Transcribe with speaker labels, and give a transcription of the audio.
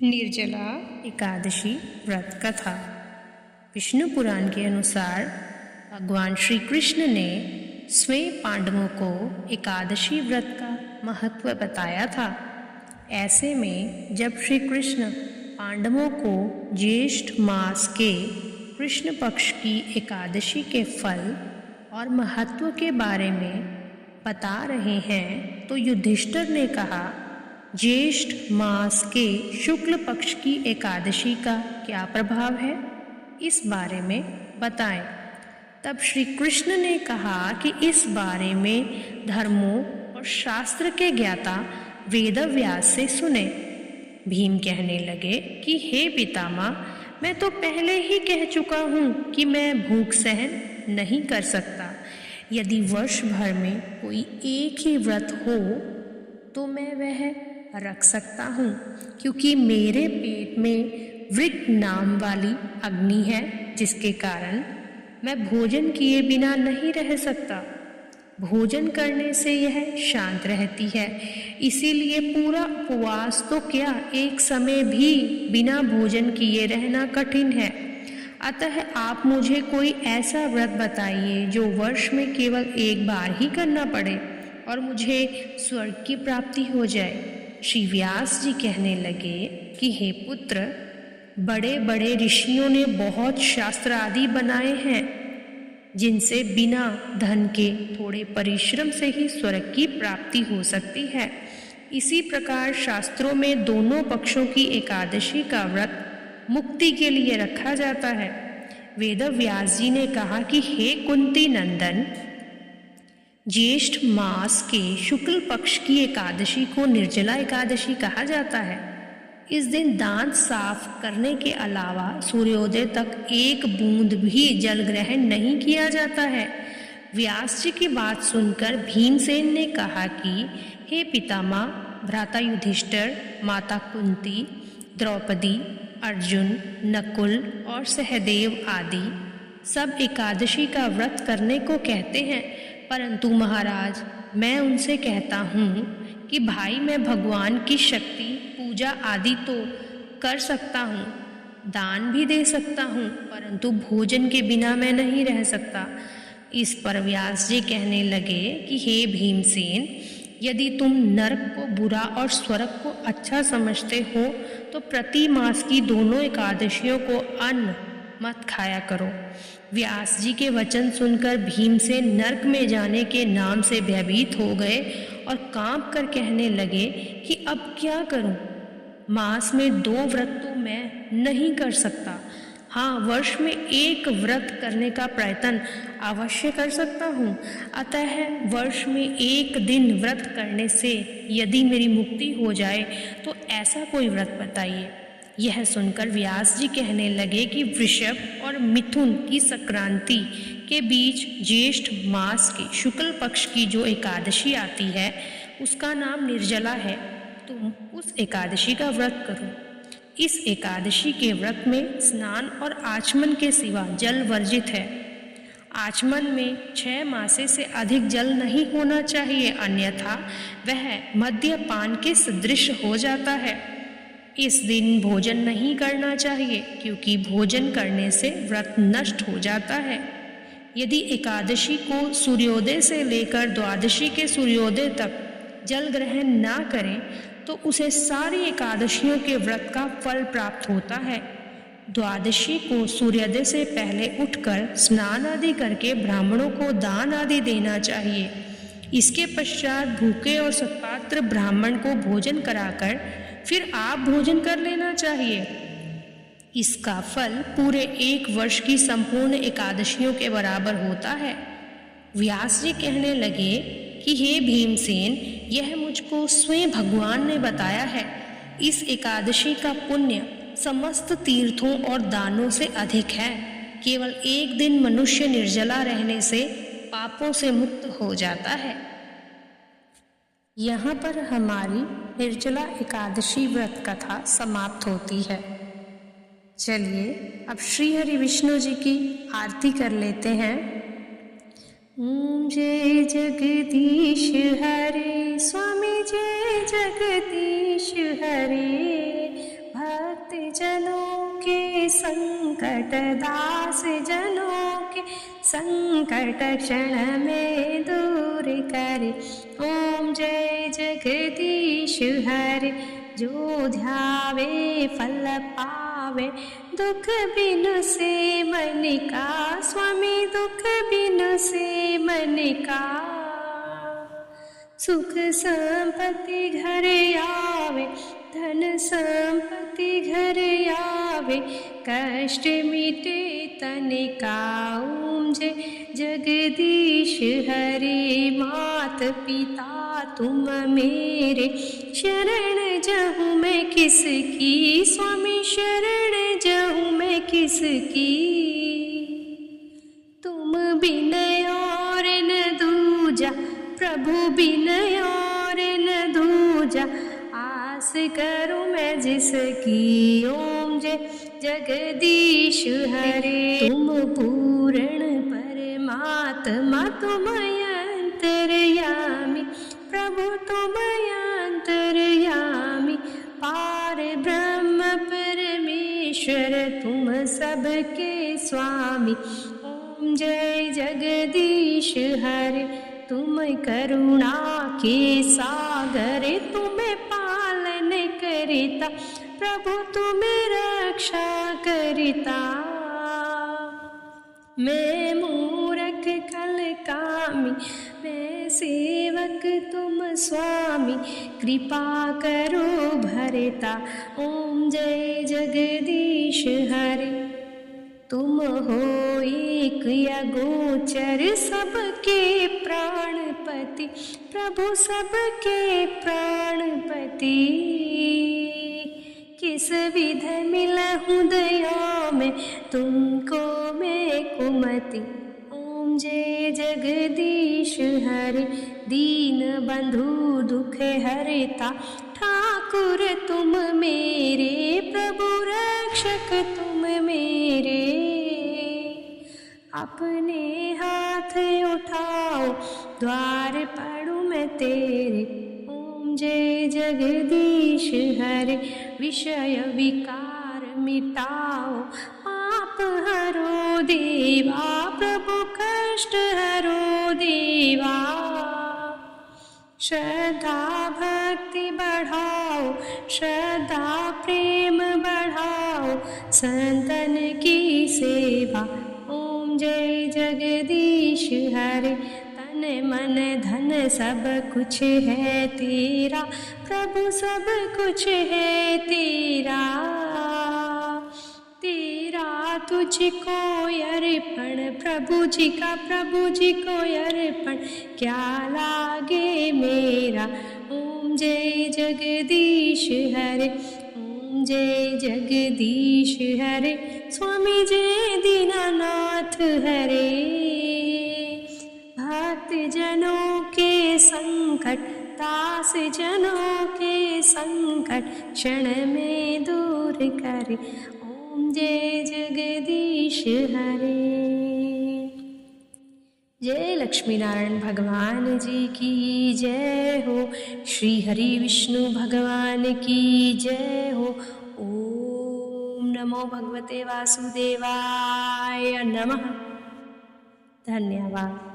Speaker 1: निर्जला एकादशी व्रत कथा। विष्णु पुराण के अनुसार भगवान श्री कृष्ण ने स्वयं पांडवों को एकादशी व्रत का महत्व बताया था। ऐसे में जब श्री कृष्ण पांडवों को ज्येष्ठ मास के कृष्ण पक्ष की एकादशी के फल और महत्व के बारे में बता रहे हैं तो युधिष्ठिर ने कहा, ज्येष्ठ मास के शुक्ल पक्ष की एकादशी का क्या प्रभाव है, इस बारे में बताएं। तब श्री कृष्ण ने कहा कि इस बारे में धर्मों और शास्त्र के ज्ञाता वेद व्यास से सुने। भीम कहने लगे कि हे पितामह, मैं तो पहले ही कह चुका हूँ कि मैं भूख सहन नहीं कर सकता। यदि वर्ष भर में कोई एक ही व्रत हो तो मैं वह रख सकता हूँ, क्योंकि मेरे पेट में वृक्क नाम वाली अग्नि है, जिसके कारण मैं भोजन किए बिना नहीं रह सकता। भोजन करने से यह शांत रहती है, इसीलिए पूरा उपवास तो क्या, एक समय भी बिना भोजन किए रहना कठिन है। अतः आप मुझे कोई ऐसा व्रत बताइए जो वर्ष में केवल एक बार ही करना पड़े और मुझे स्वर्ग की प्राप्ति हो जाए। श्री व्यास जी कहने लगे कि हे पुत्र, बड़े बड़े ऋषियों ने बहुत शास्त्र आदि बनाए हैं, जिनसे बिना धन के थोड़े परिश्रम से ही स्वर्ग की प्राप्ति हो सकती है। इसी प्रकार शास्त्रों में दोनों पक्षों की एकादशी का व्रत मुक्ति के लिए रखा जाता है। वेद व्यास जी ने कहा कि हे कुंती नंदन, ज्येष्ठ मास के शुक्ल पक्ष की एकादशी को निर्जला एकादशी कहा जाता है। इस दिन दांत साफ करने के अलावा सूर्योदय तक एक बूंद भी जल ग्रहण नहीं किया जाता है। व्यास जी की बात सुनकर भीमसेन ने कहा कि हे पितामह, भ्राता युधिष्ठिर, माता कुंती, द्रौपदी, अर्जुन, नकुल और सहदेव आदि सब एकादशी का व्रत करने को कहते हैं, परंतु महाराज, मैं उनसे कहता हूँ कि भाई, मैं भगवान की शक्ति पूजा आदि तो कर सकता हूँ, दान भी दे सकता हूँ, परंतु भोजन के बिना मैं नहीं रह सकता। इस पर व्यास जी कहने लगे कि हे भीमसेन, यदि तुम नरक को बुरा और स्वर्ग को अच्छा समझते हो तो प्रति मास की दोनों एकादशियों को अन्न मत खाया करो। व्यास जी के वचन सुनकर भीमसेन नरक में जाने के नाम से भयभीत हो गए और कांप कर कहने लगे कि अब क्या करूं? मास में 2 व्रत तो मैं नहीं कर सकता। हाँ, वर्ष में एक व्रत करने का प्रयत्न अवश्य कर सकता हूँ। अतः वर्ष में एक दिन व्रत करने से यदि मेरी मुक्ति हो जाए तो ऐसा कोई व्रत बताइए। यह सुनकर व्यास जी कहने लगे कि वृषभ और मिथुन की संक्रांति के बीच ज्येष्ठ मास के शुक्ल पक्ष की जो एकादशी आती है उसका नाम निर्जला है। तुम उस एकादशी का व्रत करो। इस एकादशी के व्रत में स्नान और आचमन के सिवा जल वर्जित है। आचमन में 6 मासे से अधिक जल नहीं होना चाहिए, अन्यथा वह मद्यपान के सदृश हो जाता है। इस दिन भोजन नहीं करना चाहिए, क्योंकि भोजन करने से व्रत नष्ट हो जाता है। यदि एकादशी को सूर्योदय से लेकर द्वादशी के सूर्योदय तक जल ग्रहण ना करें तो उसे सारी एकादशियों के व्रत का फल प्राप्त होता है। द्वादशी को सूर्योदय से पहले उठकर स्नान आदि करके ब्राह्मणों को दान आदि देना चाहिए। इसके पश्चात भूखे और सत्पात्र ब्राह्मण को भोजन कराकर फिर आप भोजन कर लेना चाहिए। इसका फल पूरे 1 वर्ष की संपूर्ण एकादशियों के बराबर होता है। व्यास जी कहने लगे कि हे भीमसेन, यह मुझको स्वयं भगवान ने बताया है। इस एकादशी का पुण्य समस्त तीर्थों और दानों से अधिक है। केवल एक दिन मनुष्य निर्जला रहने से पापों से मुक्त हो जाता है। यहाँ पर हमारी निर्जला एकादशी व्रत कथा समाप्त होती है। चलिए अब श्री हरि विष्णु जी की आरती कर लेते हैं। ओम जय जगदीश हरे, स्वामी जय जगदीश हरे। संकट, दास जनों के संकट क्षण में दूर करे। ओम जय जगदीश हरे, जो ध्यावे फल पावे, दुख बिनु से मन का स्वामी, दुख बिनु से मन का। सुख संपत्ति घर आवे, धन संपत्ति घर आवे, कष्ट मिटे तन का। ओम जय जगदीश हरे, मात पिता तुम मेरे, शरण जाऊँ मैं किसकी स्वामी, शरण जाऊँ मैं किसकी। तुम बिन और न दूजा, प्रभु बिन और न दूजा, आस करूँ मैं जिसकी। ओम जय जगदीश हरे, तुम पूर्ण परमात्मा, तुम अंतर्यामी, प्रभु तुम अंतर्यामी, पार ब्रह्म परमेश्वर, तुम सबके स्वामी। ओम जय जगदीश हरे, तुम करुणा के सागर, तुम्हें पालन करता, प्रभु तुम्हें रक्षा करता। मैं मूरख कल कामी, मैं सेवक तुम स्वामी, कृपा करो भरता। ओम जय जगदीश हरे, तुम हो एक अगोचर, सबके प्राणपति, प्रभु सबके प्राणपति। किस विध मिलहूँ दया में, तुमको मैं कुमति। ओम जय जगदीश हरे, दीन बंधु दुख हरता, ठाकुर तुम मेरे, प्रभु रक्षक तुम मेरे। अपने हाथ उठाओ, द्वार पढ़ूँ मैं तेरे। ओम जय जगदीश हरे, विषय विकार मिटाओ, पाप हरो देवा, प्रभु कष्ट हरो देवा। श्रद्धा भक्ति बढ़ाओ, श्रद्धा प्रेम बढ़ाओ, संतन की सेवा। ओम जय जगदीश हरे, तन मन धन सब कुछ है तेरा, प्रभु सब कुछ है तेरा। तेरा तुझको अर्पण, प्रभु जी का प्रभु जी को अर्पण, क्या लागे मेरा। ओम जय जगदीश हरे, ओम जय जगदीश हरे, स्वामी जय दीनानाथ हरे। भक्त जनों के संकट, दास जनों के संकट क्षण में दूर करे। ओम जय जगदीश हरे। जय लक्ष्मी नारायण भगवान जी की जय हो, श्री हरि विष्णु भगवान की जय हो। ओम नमो भगवते वासुदेवाय नमः। धन्यवाद।